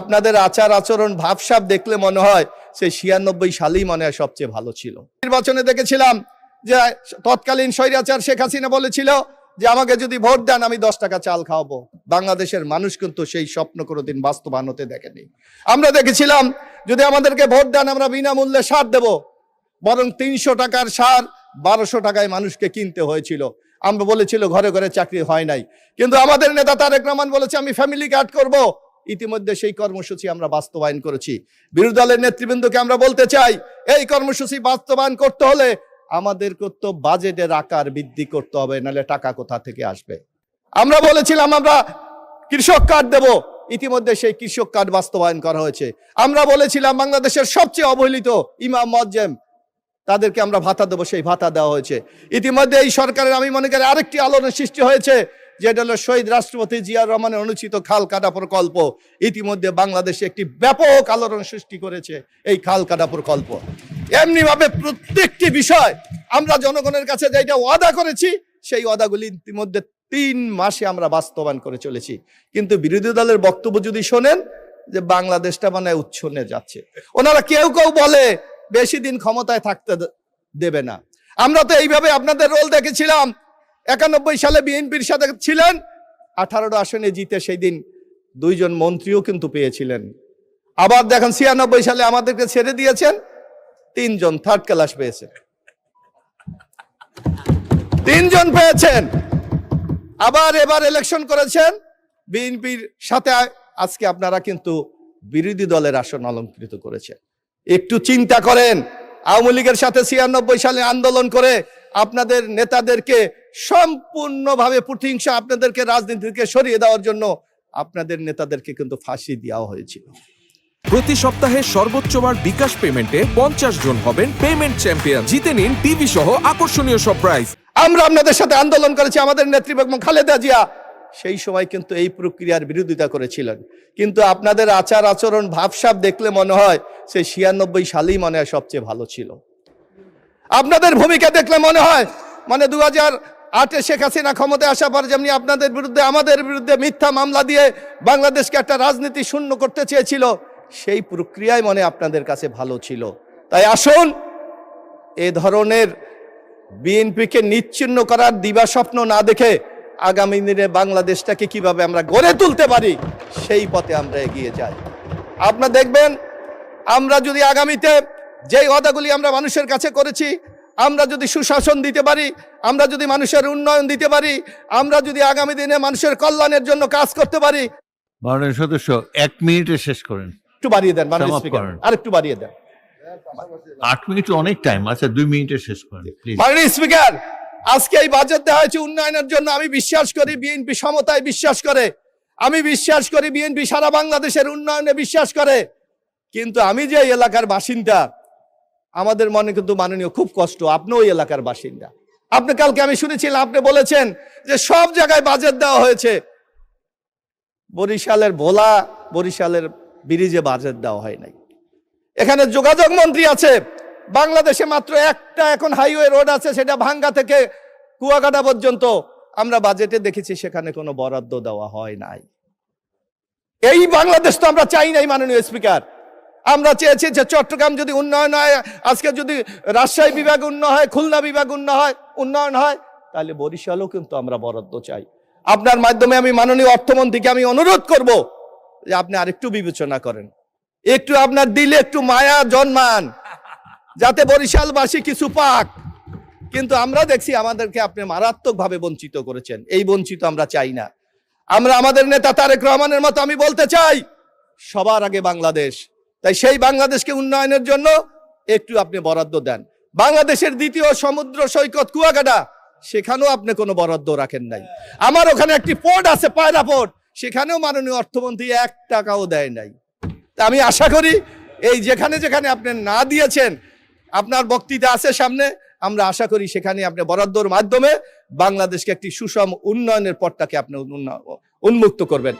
আপনাদের আচার আচরণ ভাবসাব দেখলে মনে হয় সেই 96 সালেই মনে হয় সবচেয়ে ভালো ছিল। নির্বাচনে দেখেছিলাম যে তৎকালীন স্বৈরাচার শেখ হাসিনা বলেছিল যে আমাকে যদি ভোট দেন আমি 10 টাকা চাল খাওয়াবো। বাংলাদেশের মানুষ কিন্তু সেই স্বপ্ন কোনোদিন বাস্তবায়ন হতে দেখেনি। আমরা দেখেছিলাম যদি আমাদেরকে ভোট দেন আমরা বিনামূল্যে সার দেব, বরং 300 টাকার সার 1200 টাকায় মানুষকে কিনতে হয়েছিল। আমরা বলেছিল ঘরে ঘরে চাকরি হয় নাই, কিন্তু আমাদের নেতা তারেক রহমান বলেছে আমি ফ্যামিলি কার্ড করব। ইতিমধ্যে সেই কর্মসূচি আমরা বাস্তবায়ন করেছি। বিরোধী দলের নেতৃবৃন্দকে আমরা বলতে চাই, এই কর্মসূচি বাস্তবায়ন করতে হলে আমাদের তো বাজেটের আকার বৃদ্ধি করতে হবে, নাহলে টাকা কোথা থেকে আসবে। আমরা বলেছিলাম আমরা কৃষক কার্ড দেব, ইতিমধ্যে সেই কৃষক কার্ড বাস্তবায়ন করা হয়েছে। আমরা বলেছিলাম বাংলাদেশের সবচেয়ে অবহেলিত ইমাম মুয়াজ্জিম তাদেরকে আমরা ভাতা দেবো, সেই ভাতা দেওয়া হয়েছে। ইতিমধ্যে এই সরকারের আমি মনে করি আরেকটি আলোড়নের সৃষ্টি হয়েছে, যেটা হলো শহীদ রাষ্ট্রপতি জিয়াউর রহমানের অনুষ্ঠিত খাল কাটা প্রকল্প। ইতিমধ্যে বাংলাদেশে একটি ব্যাপক আলোড়ন সৃষ্টি করেছে এই খাল কাটা প্রকল্প। এমনি ভাবে প্রত্যেকটি বিষয় আমরা জনগণের কাছে যেটা ওয়াদা করেছি সেই ওয়াদাগুলি ইতিমধ্যে 3 মাসে আমরা বাস্তবায়ন করে চলেছি। কিন্তু বিরোধী দলের বক্তব্য যদি শোনেন যে বাংলাদেশটা মানে উচ্ছন্নে যাচ্ছে, ওনারা কেউ কেউ বলে বেশি দিন ক্ষমতায় থাকতে দেবে না। আমরা তো এইভাবে আপনাদের রোল দেখেছিলাম। 91 সালে বিএনপির সাথে ছিলেন, 18টা আসনে জিতে সেই দিন 2 জন মন্ত্রীও কিন্তু পেয়েছিলেন। আবার দেখেন 96 সালে আমাদেরকে ছেড়ে দিয়েছেন, 3 জন থার্ড ক্লাস পেয়েছেন, 3 জন পেয়েছেন। আবার এবার ইলেকশন করেছেন বিএনপির সাথে, আজকে আপনারা কিন্তু বিরোধী দলের আসন অলঙ্কৃত করেছেন। একটু চিন্তা করেন, আওয়ামী লীগের সাথে 96 সালে আন্দোলন করে আপনাদের নেতাদেরকে সম্পূর্ণভাবে প্রতিহিংসা আপনাদেরকে রাজনীতি থেকে সরিয়ে দেওয়ার জন্য আপনাদের নেতাদেরকে কিন্তু ফাঁসি দেওয়া হয়েছিল। প্রতি সপ্তাহে সর্বোচ্চ বার বিকাশ পেমেন্টে 50 জন হবেন পেমেন্ট চ্যাম্পিয়ন। জিতে নিন টিভি সহ আকর্ষণীয় সব প্রাইজ। আমরা আপনাদের সাথে আন্দোলন করেছি, আমাদের নেত্রী বেগম খালেদা জিয়া সেই সময় কিন্তু এই প্রক্রিয়ার বিরোধিতা করেছিলেন। কিন্তু আপনাদের আচার আচরণ ভাবসাব দেখলে মনে হয় সেই 96 সালেই মনে হয় সবচেয়ে ভালো ছিল। আপনাদের ভূমিকা দেখলে মনে হয় মানে 2008-এ শেখ হাসিনা ক্ষমতায় আসার পর যেমনি আপনাদের বিরুদ্ধে আমাদের বিরুদ্ধে মিথ্যা মামলা দিয়ে বাংলাদেশকে একটা রাজনীতি শূন্য করতে চেয়েছিল, সেই প্রক্রিয়ায় মনে আপনাদের কাছে ভালো ছিল। তাই আসুন এ ধরনের বিএনপিকে নিচ্ছিন্ন করার দিবা স্বপ্ন না দেখে আগামী দিনে বাংলাদেশটাকে কিভাবে আমরা গড়ে তুলতে পারি সেই পথে আমরা এগিয়ে যাই। আপনারা দেখবেন আমরা যদি আগামীতে যেই ওয়াদাগুলি আমরা মানুষের কাছে করেছি, আমরা যদি সুশাসন দিতে পারি, আমরা যদি মানুষের উন্নয়ন দিতে পারি, আমরা যদি আগামী দিনে মানুষের কল্যাণের জন্য কাজ করতে পারি। মাননীয় সদস্য 1 মিনিটে শেষ করেন। একটু বাড়িয়ে দেন মাননীয় স্পিকার, আর একটু বাড়িয়ে দেন। 8 মিনিট অনেক টাইম আছে, 2 মিনিটে শেষ করেন প্লিজ। মাননীয় স্পিকার, আজকে এই বাজেট দেওয়া হয়েছে উন্নয়নের জন্য। আমি বিশ্বাস করি বিএনপি সমতায় বিশ্বাস করে, আমি বিশ্বাস করি বিএনপি সারা বাংলাদেশের উন্নয়নে বিশ্বাস করে। কিন্তু আমি যে এলাকার বাসিন্দা, আমাদের মনে কিন্তু মাননীয় খুব কষ্ট। আপনিও ওই এলাকার বাসিন্দা। আপনি কালকে আমি শুনেছিলাম আপনি বলেছেন যে সব জায়গায় বাজেট দেওয়া হয়েছে, বরিশালের ভোলা বরিশালের ব্রিজে বাজেট দেওয়া হয় নাই। এখানে যোগাযোগ মন্ত্রী আছে, বাংলাদেশে মাত্র একটা এখন হাইওয়ে রোড আছে, সেটা ভাঙ্গা থেকে কুয়াকাটা পর্যন্ত। আমরা বাজেটে দেখেছি সেখানে কোনো বরাদ্দ দেওয়া হয় নাই। এই বাংলাদেশ তো আমরা চাই নাই মাননীয় স্পিকার। আমরা চেয়েছি যে চট্টগ্রাম যদি উন্নয়ন হয়, আজকে যদি রাজশাহী বিভাগ উন্নয়ন হয়, খুলনা বিভাগ উন্নয়ন হয়, তাহলে বরিশালও কিন্তু আমরা বরাদ্দ চাই। আপনার মাধ্যমে আমি মাননীয় অর্থমন্ত্রীকে আমি অনুরোধ করব যে আপনি আরেকটু বিবেচনা করেন, একটু আপনার দিলে একটু মায়া জন্মান, যাতে বরিশালবাসী কিছু পাক। কিন্তু আমরা দেখছি আমাদেরকে আপনি মারাত্মকভাবে বঞ্চিত করেছেন। এই বঞ্চিত আমরা চাই না। আমরা আমাদের নেতা তারেক রহমানের মতো আমি বলতে চাই সবার আগে বাংলাদেশ। তাই সেই বাংলাদেশকে উন্নয়নের জন্য একটু আপনি বরাদ্দ দেন। বাংলাদেশের দ্বিতীয় সমুদ্র সৈকত কুয়াকাটা, সেখানেও আপনি কোনো বরাদ্দ রাখেন নাই। আমার ওখানে একটি পোর্ট আছে, পায়রা পোর্ট, সেখানেও মাননীয় অর্থমন্ত্রী 1 টাকাও দেয় নাই। তা আমি আশা করি এই যেখানে যেখানে আপনি না দিয়েছেন, আপনার বক্তৃতা আছে সামনে, আমরা আশা করি সেখানে আপনি বরাদ্দর মাধ্যমে বাংলাদেশকে একটি সুষম উন্নয়নের পথটাকে আপনি উন্মুক্ত করবেন।